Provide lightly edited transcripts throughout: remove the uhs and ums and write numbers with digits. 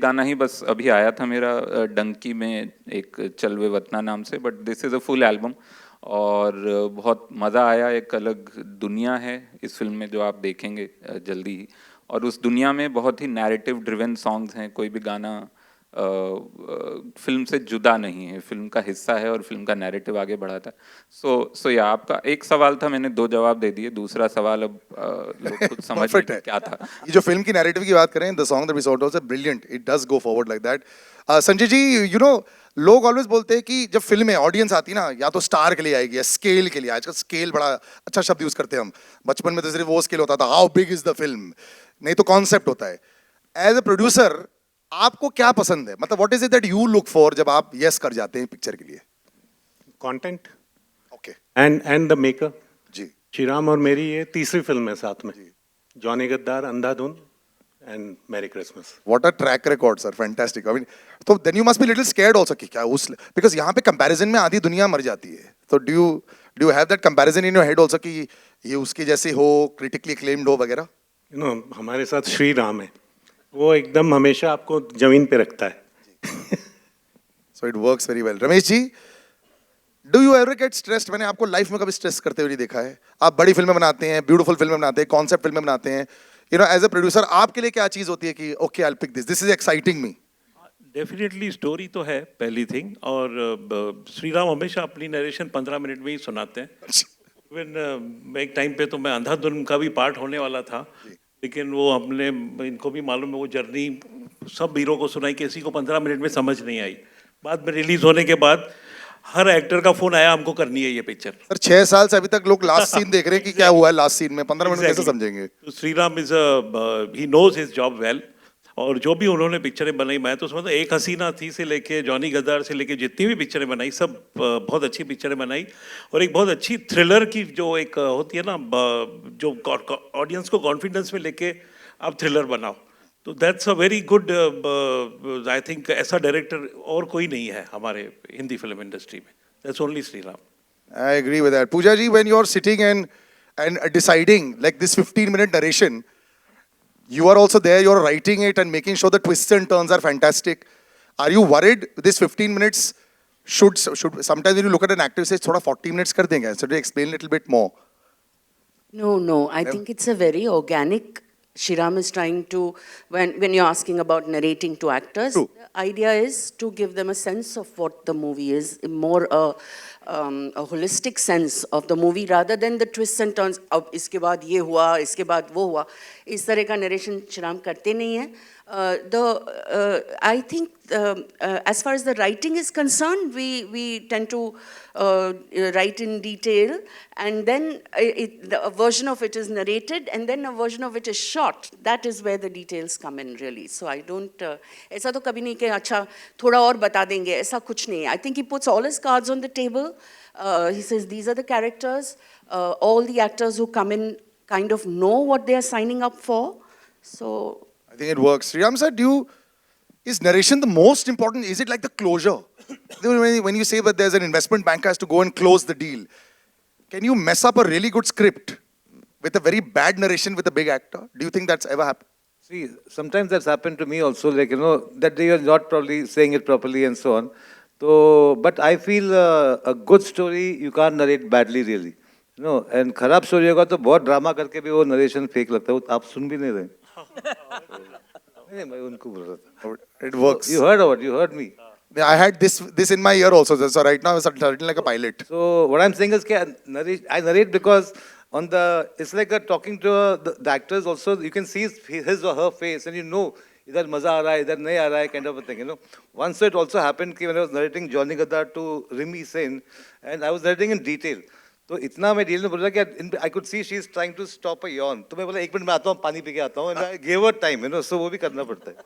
एक गाना ही बस अभी आया था मेरा डंकी में, एक चलवे वतना नाम से, but this is a full album और बहुत मज़ा आया। एक अलग दुनिया है इस फिल्म में जो आप देखेंगे जल्दी ही, और उस दुनिया में बहुत ही नैरेटिव ड्रिवन सॉन्ग्स हैं। कोई भी गाना फिल्म से जुदा नहीं है, फिल्म का हिस्सा है और फिल्म का नैरेटिव आगे बढ़ाता है। सो या आपका एक सवाल था, मैंने 2 जवाब दे दिए। दूसरा सवाल अब लोग खुद समझ लें कि क्या था। ये जो फिल्म की नैरेटिव की बात करें, the song that we shot was brilliant, it does go forward like that. Sanjay ji, you know लोग ऑलवेज बोलते हैं कि जब फिल्म में ऑडियंस आती है ना, या तो स्टार के लिए आएगी या स्केल के लिए। आजकल स्केल बड़ा अच्छा शब्द यूज करते हैं हम। बचपन में तो सिर्फ वो स्केल होता था, how big is the film, नहीं तो कॉन्सेप्ट होता है। एज अ प्रोड्यूसर आपको क्या पसंद है, मतलब what is it that you look for जब आप यस कर जाते हैं पिक्चर के लिए? Content, okay, and the maker ji. Sriram और मेरी ये तीसरी फिल्म है साथ में, Johnny Gaddaar, Andhadhun and Merry Christmas. What a track record, sir. Fantastic. I mean, so then you must be little scared also कि क्या उस, because यहाँ पे comparison में आधी दुनिया मर जाती है। तो do you have that comparison in your head also कि ये उसके जैसे हो, critically acclaimed हो वगैरह? यू नो हमारे साथ श्री राम है, वो एकदम हमेशा आपको जमीन पे रखता है। So it works very well. Ramesh ji, do you ever get stressed? मैंने आपको लाइफ में कभी स्ट्रेस करते हुए नहीं देखा है। आप बड़ी फिल्में बनाते हैं, ब्यूटीफुल फिल्में बनाते हैं, कॉन्सेप्ट फिल्में बनाते हैं। You know, as a producer, आपके लिए क्या चीज होती है कि okay, I'll pick this. This is exciting me. Definitely story तो है पहली थिंग, और श्री राम हमेशा अपनी नरेशन 15 मिनट में ही सुनाते हैं। इवन एक टाइम पे तो मैं अंधाधुन का भी पार्ट होने वाला था, लेकिन वो हमने, इनको भी मालूम है, वो जर्नी सब हीरो को सुनाई, किसी को 15 मिनट में समझ नहीं आई। बाद में रिलीज होने के बाद हर एक्टर का फोन आया, हमको करनी है ये पिक्चर। सर 6 साल से अभी तक लोग लास्ट सीन देख रहे हैं कि क्या हुआ है लास्ट सीन में, 15 मिनट में कैसे समझेंगे? तो Shri Ram is he knows his job well, और जो भी उन्होंने पिक्चरें बनाई, मैं तो समझता एक हसीना थी से लेके जॉनी गद्दार से लेके जितनी भी पिक्चरें बनाई, सब बहुत अच्छी पिक्चरें बनाई। और एक बहुत अच्छी थ्रिलर की जो एक होती है ना, जो ऑडियंस को कॉन्फिडेंस में लेके आप थ्रिलर बनाओ, तो that's a very good, I think ऐसा डायरेक्टर और कोई नहीं है हमारे हिंदी फिल्म इंडस्ट्री में। That's only Shri Ram. I agree with that. Pooja ji, when you're sitting and deciding like this 15-minute narration, you are also there, you're writing it and making sure the twists and turns are fantastic. Are you worried this 15 minutes should sometimes when you look at an actor, say thoda 40 minutes kar denge, so to explain a little bit more? No, I think it's a very organic. Shriram is trying to, when you're asking about narrating to actors, True. the idea is to give them a sense of what the movie is, more a holistic sense of the movie rather than the twists and turns. अब इसके बाद ये हुआ, इसके बाद वो हुआ, इस तरह का narration श्रीराम करते नहीं हैं। I think as far as the writing is concerned, we tend to write in detail, and then a version of it is narrated, and then a version of it is shot. That is where the details come in, really. So I don't, ऐसा तो कभी नहीं कि अच्छा थोड़ा और बता देंगे, ऐसा कुछ नहीं है. I think he puts all his cards on the table. He says these are the characters. All the actors who come in kind of know what they are signing up for. So I think it works. Sriram sir, is narration the most important? Is it like the closure? When you say that there's an investment banker has to go and close the deal, can you mess up a really good script with a very bad narration with a big actor? Do you think that's ever happened? See, sometimes that's happened to me also, like, you know, that they are not probably saying it properly and so on. So, but I feel a good story, you can't narrate badly really. You know, and खराब story होगा तो बहुत drama करके भी वो narration fake लगता है, वो आप सुन भी नहीं रहे। नहीं, मैं उनको बोल रहा था। It works. You heard what? You heard me. I had this in my ear also, so right now it's starting like a pilot. So what I'm saying is that I narrate because on the, it's like talking to the actors also, you can see his or her face and you know, इधर मजा आ रहा है, इधर नहीं आ रहा है, kind of a thing, you know. Once it also happened when I was narrating Johnny Gadar to Rimi Sen, and I was narrating in detail. तो इतना मैं डील में बोल रहा कि I could see she is trying to stop a yawn. तो मैं बोला 1 मिनट में आता हूँ, पानी पी के आता हूँ, and I gave her time, you know, so वो भी करना पड़ता है.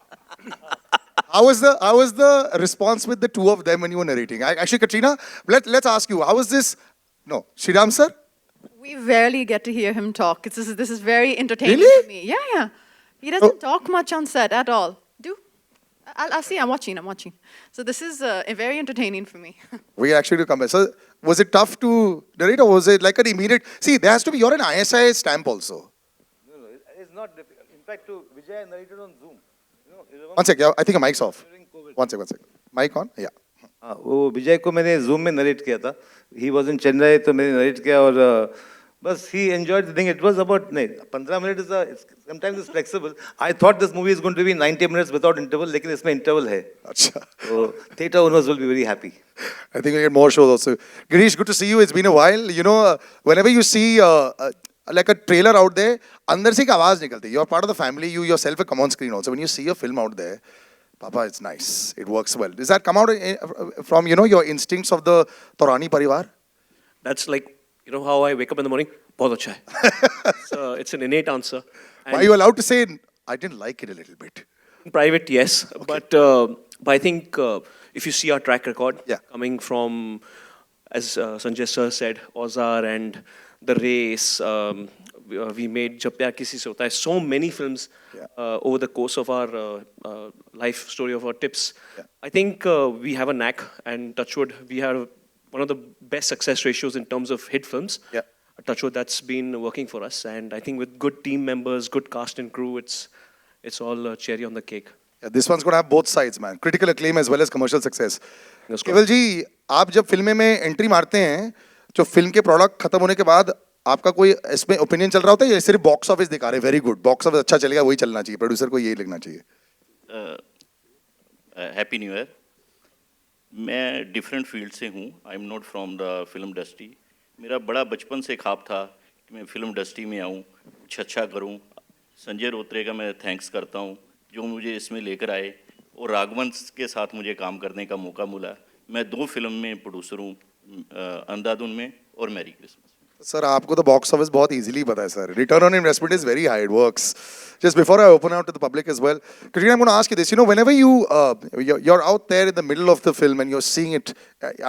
How was the response with the two of them when you were narrating? Actually, Katrina, let's ask you, how was this? No, Shriram sir? We rarely get to hear him talk. This is very entertaining Really? to me. Yeah. He doesn't talk much on set at all. I'll see, I'm watching. So this is very entertaining for me. We actually to come back. So was it tough to narrate or was it like an immediate, see there has to be, you're an ISI stamp also. No, it's not difficult. In fact, to Vijay I narrated on Zoom. You One sec, yeah, I think a mic's off. One sec. Mic on? Yeah. हाँ, वो विजय को मैंने zoom में narrate किया था. He was in Chennai, तो मैंने narrate किया और बस he enjoyed the thing. It was about नहीं 15 minute is sometimes is flexible. I thought this movie is going to be 90 minutes without interval, लेकिन इसमें इंटरवल है. Acha. तो theatre owners will be very happy. I think we get more shows also. Girish, good to see you. It's been a while. You know, whenever you see like a trailer out there, अंदर से एक आवाज निकलती है. You're part of the family. You yourself come on screen also. When you see a film out there, Papa, it's nice. It works well. Does that come out from, you know, your instincts of the Taurani Parivar? That's like, you know how I wake up in the morning? Bahut acha hai. So it's an innate answer. Why are you allowed to say, I didn't like it a little bit? In private, yes. But I think if you see our track record, Yeah. coming from, as Sanjay sir said, Ozar and The Race, we made Jab Pyar Kisi Se Hota Hai, so many films over the course of our life story of our tips. Yeah. I think we have a knack, and touchwood, we have one of the best success ratios in terms of hit films. Yeah. Touchwood, that's been working for us, and I think with good team members, good cast and crew, it's all cherry on the cake. Yeah, this one's going to have both sides, man. Critical acclaim as well as commercial success. Yes, केवल जी, आप जब फिल्में में entry मारते हैं, जो film के product खत्म होने के बाद आपका कोई इसमें ओपिनियन चल रहा होता है या सिर्फ बॉक्स ऑफिस दिखा रहे हैं वेरी गुड, बॉक्स ऑफिस अच्छा चलेगा वही चलना चाहिए, प्रोड्यूसर को यही लिखना चाहिए? Happy new year. मैं डिफरेंट फील्ड से हूँ. I am not from the film industry. मेरा बड़ा बचपन से ख्वाब था कि मैं फिल्म इंडस्ट्री में आऊँ, कुछ अच्छा करूँ. संजय रोत्रे का मैं थैंक्स करता हूँ जो मुझे इसमें लेकर आए, और राघवंश के साथ मुझे काम करने का मौका मिला. मैं 2 फिल्म में प्रोड्यूसर हूँ, अंधाधुन में और मैरी क्रिसमस. सर आपको तो बॉक्स ऑफिस बहुत इजीली पता है sir. Return on investment is very high. It works. Just before I open out to the public as well, Katrina, I'm going to ask you this. You know, whenever you're out there in the middle of the film and you're seeing it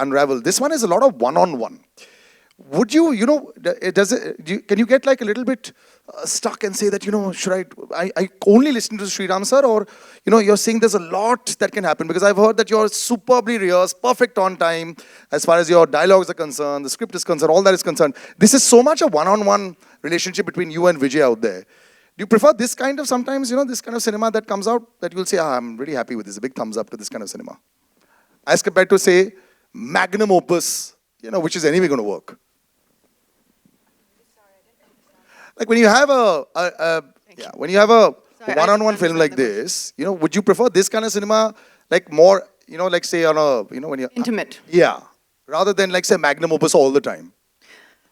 unravel, this one is a lot of one-on-one. Would you, you know, can you get like a little bit stuck and say that, you know, should I only listen to Sriram sir, or, you know, you're saying there's a lot that can happen, because I've heard that you're superbly rehearsed, perfect on time, as far as your dialogues are concerned, the script is concerned, all that is concerned. This is so much a one-on-one relationship between you and Vijay out there. Do you prefer this kind of, sometimes, you know, this kind of cinema that comes out, that you'll say, I'm really happy with this, a big thumbs up to this kind of cinema, as compared to, say, magnum opus, you know, which is anyway going to work? Like when you have when you have a one-on-one film like this, you know, would you prefer this kind of cinema, like more, you know, like say on a, you know, when you're Intimate. Yeah, rather than like say magnum opus all the time,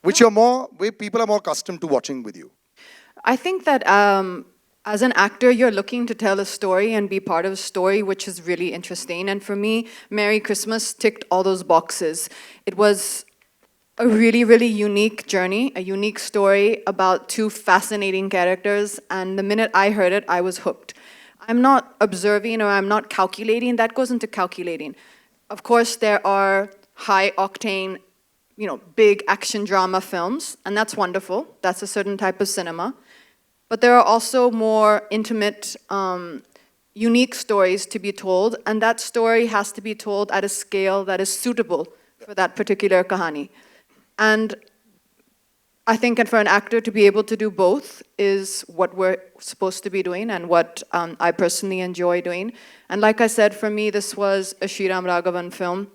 which you're more, where people are more accustomed to watching with you. I think that as an actor, you're looking to tell a story and be part of a story which is really interesting. And for me, Merry Christmas ticked all those boxes. It was a really, really unique journey, a unique story about 2 fascinating characters. And the minute I heard it, I was hooked. I'm not observing or I'm not calculating. That goes into calculating. Of course, there are high-octane, you know, big action drama films, and that's wonderful. That's a certain type of cinema. But there are also more intimate, unique stories to be told, and that story has to be told at a scale that is suitable for that particular kahani. And I think for an actor to be able to do both is what we're supposed to be doing and what I personally enjoy doing. And like I said, for me, this was a Sriram Raghavan film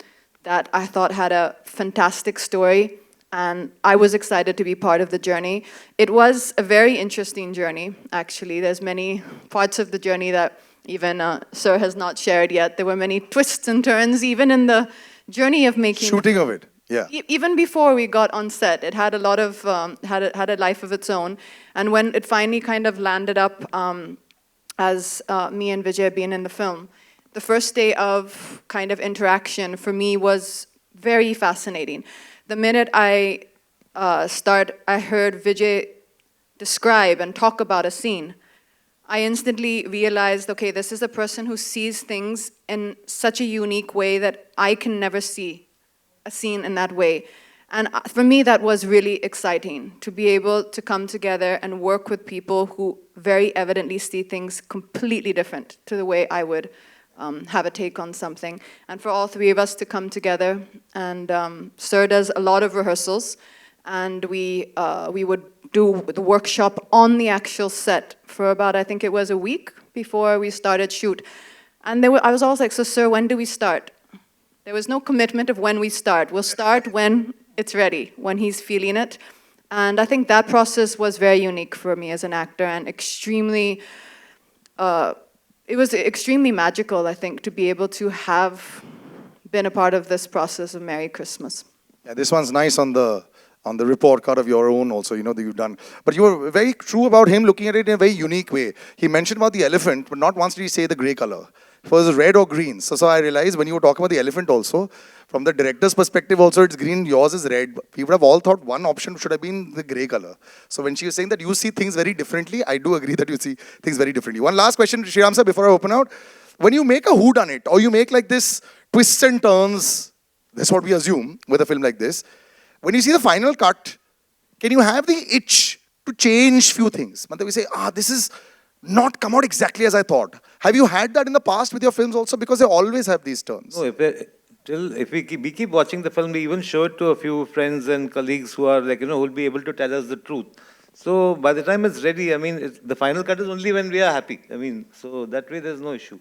that I thought had a fantastic story, and I was excited to be part of the journey. It was a very interesting journey, actually. There's many parts of the journey that even Sir has not shared yet. There were many twists and turns, even in the journey of making... Shooting of it. Yeah. Even before we got on set, it had a lot of, had a life of its own. And when it finally kind of landed up as me and Vijay being in the film, the first day of kind of interaction for me was very fascinating. The minute I heard Vijay describe and talk about a scene, I instantly realized, okay, this is a person who sees things in such a unique way that I can never see a scene in that way. And for me, that was really exciting, to be able to come together and work with people who very evidently see things completely different to the way I would have a take on something. And for all 3 of us to come together, and Sir does a lot of rehearsals, and we would do the workshop on the actual set for about, I think it was a week before we started shoot. And I was always like, so sir, when do we start? There was no commitment of when we start. We'll start when it's ready, when he's feeling it. And I think that process was very unique for me as an actor and extremely, it was extremely magical, I think, to be able to have been a part of this process of Merry Christmas. Yeah, this one's nice on the report card of your own also, you know, that you've done. But you were very true about him looking at it in a very unique way. He mentioned about the elephant, but not once did he say the grey color. It was red or green. So I realized when you were talking about the elephant also, from the director's perspective also it's green, yours is red. We would have all thought one option should have been the grey color. So when she was saying that you see things very differently, I do agree that you see things very differently. One last question, Sriram sir, before I open out. When you make a whodunit or you make like this twists and turns, that's what we assume with a film like this, when you see the final cut, can you have the itch to change few things? We say, this is not come out exactly as I thought. Have you had that in the past with your films also? Because they always have these turns. No, if we keep watching the film, we even show it to a few friends and colleagues who are like, who will be able to tell us the truth. So by the time it's ready, I mean, the final cut is only when we are happy. I mean, so that way there's no issue.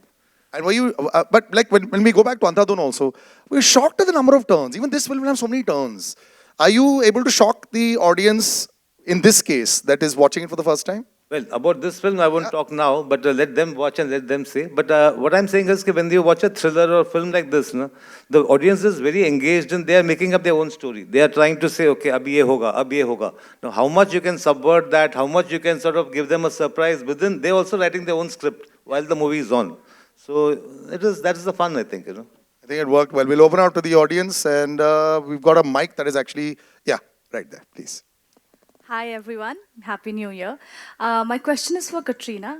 And were you, but like when we go back to Andhadhun also, we're shocked at the number of turns. Even this film will have so many turns. Are you able to shock the audience in this case that is watching it for the first time? Well, about this film, I won't talk now, but let them watch and let them say. But what I'm saying is that when you watch a thriller or film like this, the audience is very engaged and they are making up their own story. They are trying to say, okay, ab ye hoga, ab ye hoga. Now, how much you can subvert that, how much you can sort of give them a surprise within, they're also writing their own script while the movie is on. So that is the fun, I think, I think it worked well. We'll open out to the audience and we've got a mic that is actually, yeah, right there, please. Hi everyone, Happy New Year. My question is for Katrina.